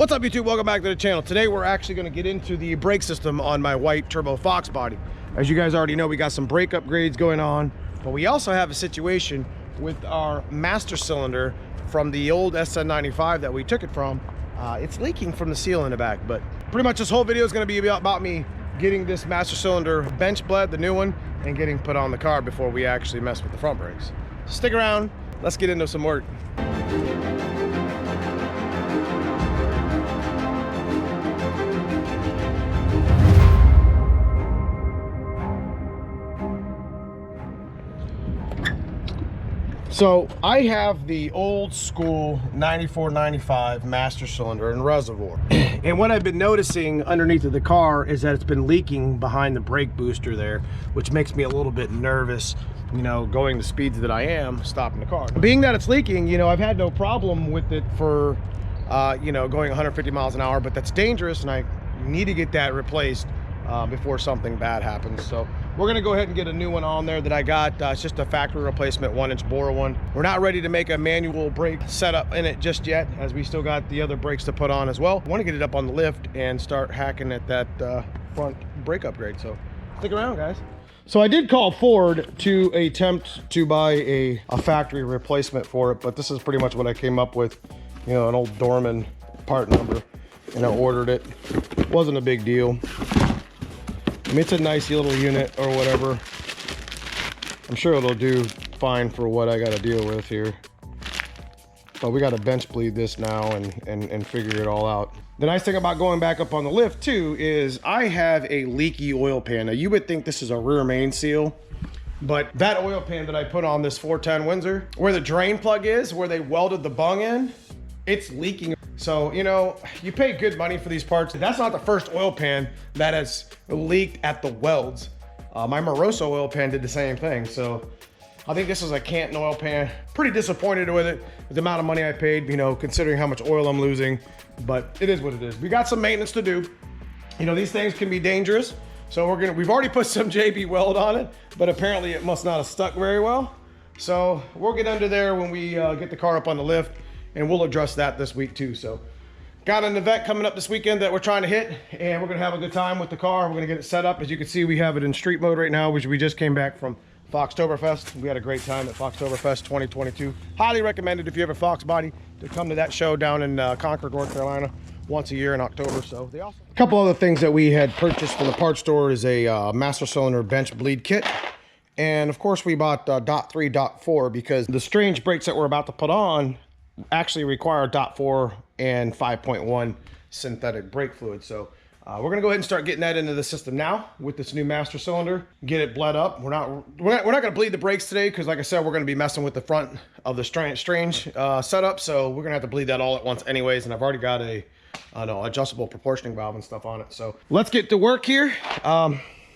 What's up, YouTube? Welcome back to the channel. Today we're actually going to get into the brake system on my white turbo Foxbody. As you guys already know, we got some brake upgrades going on, but we also have a situation with our master cylinder from the old SN95 that we took it from. It's leaking from the seal in the back, but pretty much this whole video is going to be about me getting this master cylinder bench bled, the new one, and getting put on the car before we actually mess with the front brakes. Stick around, let's get into some work. So I have the old school 94-95 master cylinder and reservoir. And what I've been noticing underneath of the car is that it's been leaking behind the brake booster there, which makes me a little bit nervous, you know, going the speeds that I am, stopping the car. Being that it's leaking, you know, I've had no problem with it for, you know, going 150 miles an hour, but that's dangerous and I need to get that replaced before something bad happens. So we're gonna go ahead and get a new one on there that I got. It's just a factory replacement 1-inch bore one. We're not ready to make a manual brake setup in it just yet, as we still got the other brakes to put on as well. I want to get it up on the lift and start hacking at that front brake upgrade. So stick around, guys. So I did call Ford to attempt to buy a factory replacement for it, but this is pretty much what I came up with. You know, an old Dorman part number, and I ordered it. Wasn't a big deal. I mean, it's a nice little unit or whatever. I'm sure it'll do fine for what I got to deal with here. But we got to bench bleed this now and figure it all out. The nice thing about going back up on the lift too is I have a leaky oil pan. Now you would think this is a rear main seal, but that oil pan that I put on this 410 Windsor, where the drain plug is, where they welded the bung in, it's leaking. So, you know, you pay good money for these parts. That's not the first oil pan that has leaked at the welds. My Moroso oil pan did the same thing. So I think this is a Canton oil pan. Pretty disappointed with it, with the amount of money I paid, you know, considering how much oil I'm losing, but it is what it is. We got some maintenance to do. You know, these things can be dangerous. So we've already put some JB weld on it, but apparently it must not have stuck very well. So we'll get under there when we get the car up on the lift, and we'll address that this week too. So got an event coming up this weekend that we're trying to hit, and we're gonna have a good time with the car. We're gonna get it set up. As you can see, we have it in street mode right now, which we just came back from Foxtoberfest. We had a great time at Foxtoberfest 2022. Highly recommended if you have a Foxbody to come to that show down in Concord, North Carolina, once a year in October. So they also, a couple other things that we had purchased from the parts store is a master cylinder bench bleed kit. And of course we bought dot 3, dot 4, because the strange brakes that we're about to put on actually require dot 4 and 5.1 synthetic brake fluid. So we're gonna go ahead and start getting that into the system now with this new master cylinder, get it bled up. We're not gonna bleed the brakes today, because like I said, we're gonna be messing with the front of the strange setup. So we're gonna have to bleed that all at once anyways, and I've already got a adjustable proportioning valve and stuff on it. So let's get to work here.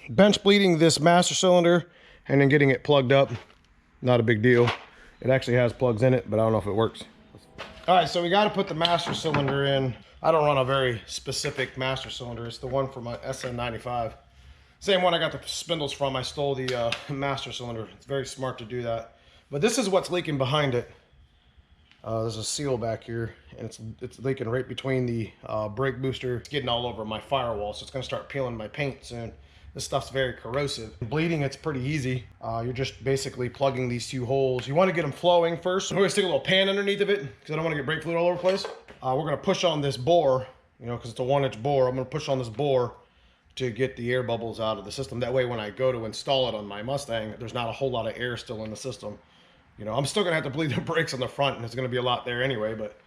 Bench bleeding this master cylinder and then getting it plugged up. Not a big deal. It actually has plugs in it, but I don't know if it works. All right, so we got to put the master cylinder in. I don't run a very specific master cylinder. It's the one for my SN95. Same one I got the spindles from. I stole the master cylinder. It's very smart to do that. But this is what's leaking behind it. There's a seal back here, and it's leaking right between the brake booster. It's getting all over my firewall, so it's going to start peeling my paint soon. This stuff's very corrosive. Bleeding, it's pretty easy. You're just basically plugging these two holes. You want to get them flowing first. We're going to stick a little pan underneath of it, because I don't want to get brake fluid all over the place. We're going to push on this bore, you know, because it's a 1-inch bore. I'm going to push on this bore to get the air bubbles out of the system. That way, when I go to install it on my Mustang, there's not a whole lot of air still in the system. You know, I'm still going to have to bleed the brakes on the front, and there's going to be a lot there anyway, but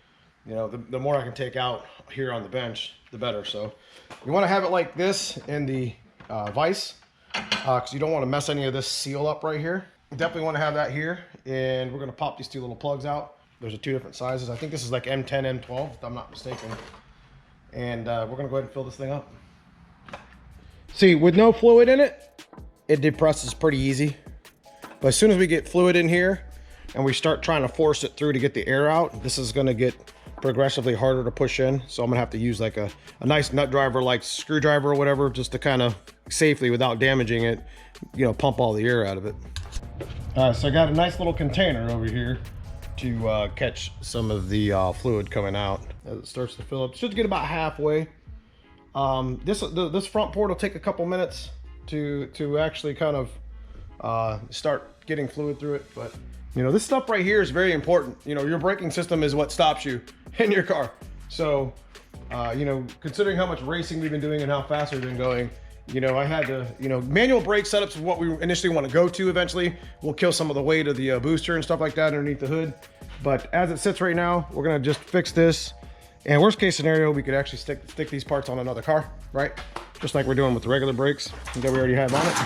you know, the more I can take out here on the bench, the better. So you want to have it like this in the vise, because you don't want to mess any of this seal up right here. You definitely want to have that here, and we're going to pop these two little plugs out. There's 2 different sizes. I think this is like M10, M12, if I'm not mistaken. And we're going to go ahead and fill this thing up. See, with no fluid in it, it depresses pretty easy. But as soon as we get fluid in here and we start trying to force it through to get the air out, this is going to get progressively harder to push in. So I'm gonna have to use like a nice nut driver, like screwdriver or whatever, just to kind of safely, without damaging it, you know, pump all the air out of it. All right, so I got a nice little container over here to catch some of the fluid coming out as it starts to fill up. Should get about halfway. This front port will take a couple minutes to actually kind of start getting fluid through it, but you know, this stuff right here is very important. You know, your braking system is what stops you in your car. So, you know, considering how much racing we've been doing and how fast we've been going, you know, I had to, you know, manual brake setups is what we initially want to go to eventually. We'll kill some of the weight of the booster and stuff like that underneath the hood. But as it sits right now, we're gonna just fix this. And worst case scenario, we could actually stick these parts on another car, right? Just like we're doing with the regular brakes that we already have on it.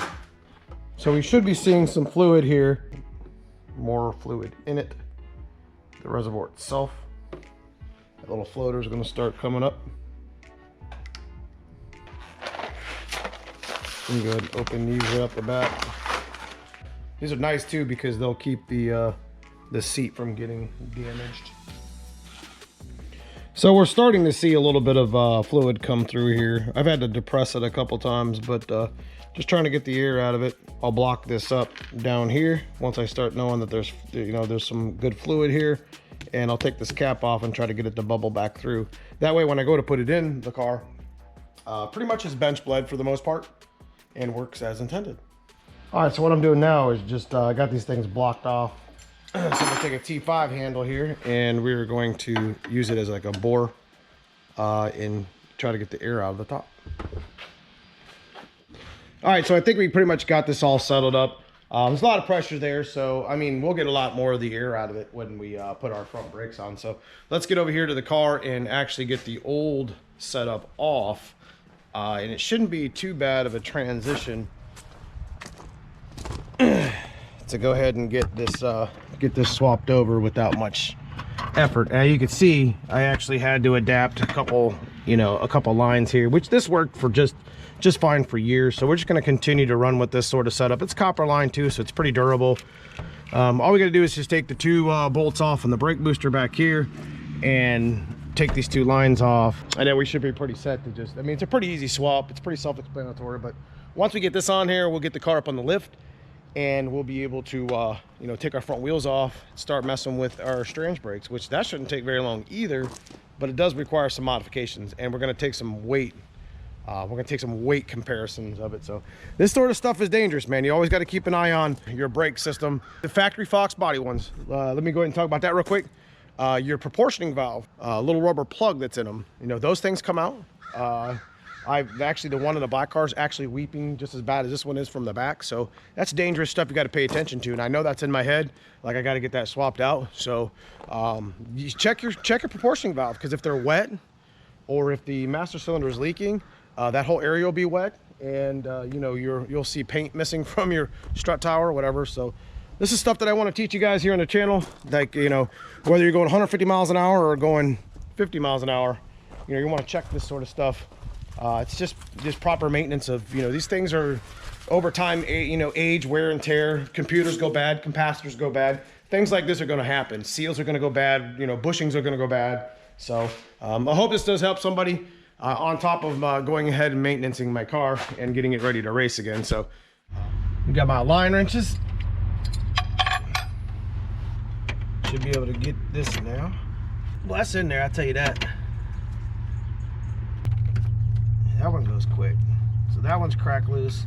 So we should be seeing some fluid here. More fluid in it. The reservoir itself. That little floater is going to start coming up. I'm go ahead and open these right up the back. These are nice too because they'll keep the seat from getting damaged. So we're starting to see a little bit of fluid come through here. I've had to depress it a couple times, but just trying to get the air out of it. I'll block this up down here once I start knowing that there's, you know, there's some good fluid here, and I'll take this cap off and try to get it to bubble back through. That way when I go to put it in the car, pretty much is bench bled for the most part and works as intended. All right, so what I'm doing now is just I got these things blocked off. So I'm gonna take a T5 handle here and we're going to use it as like a bore and try to get the air out of the top. All right, so I think we pretty much got this all settled up. There's a lot of pressure there, so I mean, we'll get a lot more of the air out of it when we put our front brakes on. So let's get over here to the car and actually get the old setup off. And it shouldn't be too bad of a transition to go ahead and get this swapped over without much effort. Now you can see I actually had to adapt a couple lines here, which this worked for just fine for years. So we're just going to continue to run with this sort of setup. It's copper line too, so it's pretty durable. All we got to do is just take the two bolts off on the brake booster back here and take these two lines off, and then we should be pretty set to just, I mean, it's a pretty easy swap. It's pretty self-explanatory, but once we get this on here, we'll get the car up on the lift and we'll be able to you know, take our front wheels off, start messing with our strange brakes, which that shouldn't take very long either, but it does require some modifications, and we're going to take some weight. We're going to take some weight comparisons of it. So this sort of stuff is dangerous, man. You always got to keep an eye on your brake system. The factory Foxbody ones, let me go ahead and talk about that real quick. Your proportioning valve, little rubber plug that's in them, you know, those things come out. I've actually, the one in the black car is actually weeping just as bad as this one is from the back. So that's dangerous stuff you got to pay attention to. And I know that's in my head, like I got to get that swapped out. So you check your proportioning valve, because if they're wet or if the master cylinder is leaking, that whole area will be wet, and you know, you'll see paint missing from your strut tower or whatever. So this is stuff that I want to teach you guys here on the channel. Like, you know, whether you're going 150 miles an hour or going 50 miles an hour, you know, you want to check this sort of stuff. It's just proper maintenance of, you know, these things are over time, you know, age, wear and tear. Computers go bad, capacitors go bad. Things like this are going to happen. Seals are going to go bad, you know, bushings are going to go bad. So I hope this does help somebody on top of going ahead and maintaining my car and getting it ready to race again. So we got my line wrenches. Should be able to get this now. Well, that's in there, I'll tell you that. That one goes quick. So that one's cracked loose.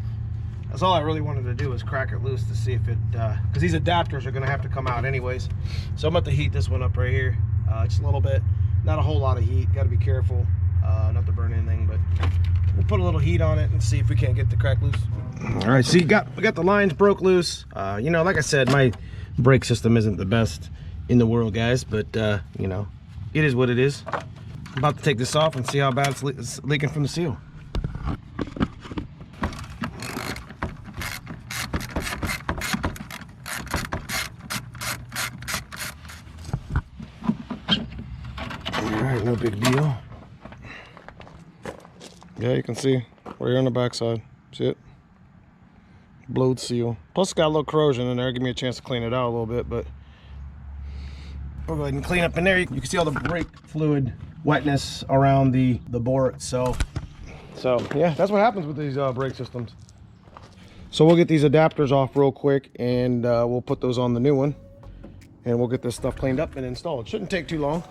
That's all I really wanted to do, was crack it loose to see if it, because these adapters are going to have to come out anyways. So I'm about to heat this one up right here. Just a little bit, not a whole lot of heat. Got to be careful not to burn anything, but we'll put a little heat on it and see if we can't get the crack loose. All right, so we got the lines broke loose. You know, like I said, my brake system isn't the best in the world, guys, but you know, it is what it is. I'm about to take this off and see how bad it's leaking from the seal. Alright, no big deal. Yeah, you can see right here on the backside. See it? Blowed seal. Plus it's got a little corrosion in there. Give me a chance to clean it out a little bit, but we'll go ahead and clean up in there. You can see all the brake fluid wetness around the bore itself. So yeah, that's what happens with these brake systems. So we'll get these adapters off real quick, and we'll put those on the new one, and we'll get this stuff cleaned up and installed. It shouldn't take too long.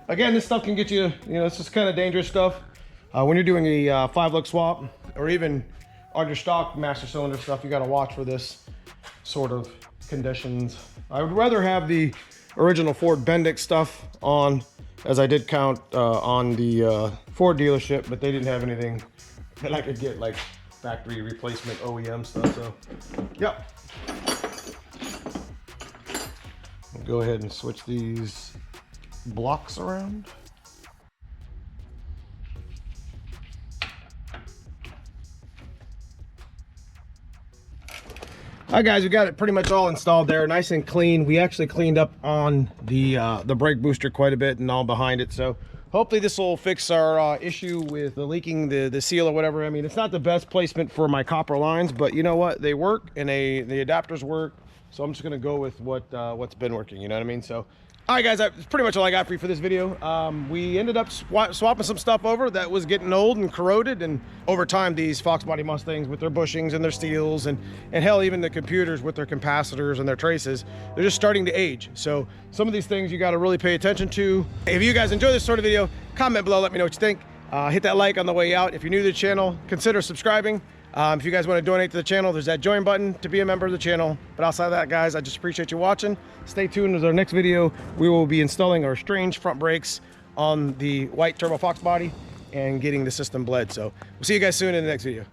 Again, this stuff can get you, this is kind of dangerous stuff. When you're doing a 5-lug swap, or even on your stock master cylinder stuff, you got to watch for this sort of conditions. I would rather have the original Ford Bendix stuff on, as I did count on the Ford dealership, but they didn't have anything that I could get, like factory replacement OEM stuff. So, yep. I'll go ahead and switch these blocks around. All right, guys, we got it pretty much all installed there, nice and clean. We actually cleaned up on the brake booster quite a bit and all behind it. So hopefully this will fix our issue with the leaking the seal or whatever. I mean, it's not the best placement for my copper lines, but you know what? They work, and the adapters work. So I'm just gonna go with what's been working. You know what I mean? So. All right, guys, that's pretty much all I got for you for this video. We ended up swapping some stuff over that was getting old and corroded, and over time, these Foxbody Mustangs with their bushings and their steels, and hell, even the computers with their capacitors and their traces, they're just starting to age. So some of these things you got to really pay attention to. If you guys enjoy this sort of video, comment below, let me know what you think. Hit that like on the way out. If you're new to the channel, consider subscribing. If you guys want to donate to the channel, there's that join button to be a member of the channel. But outside of that, guys, I just appreciate you watching. Stay tuned with our next video. We will be installing our strange front brakes on the white turbo Foxbody and getting the system bled. So we'll see you guys soon in the next video.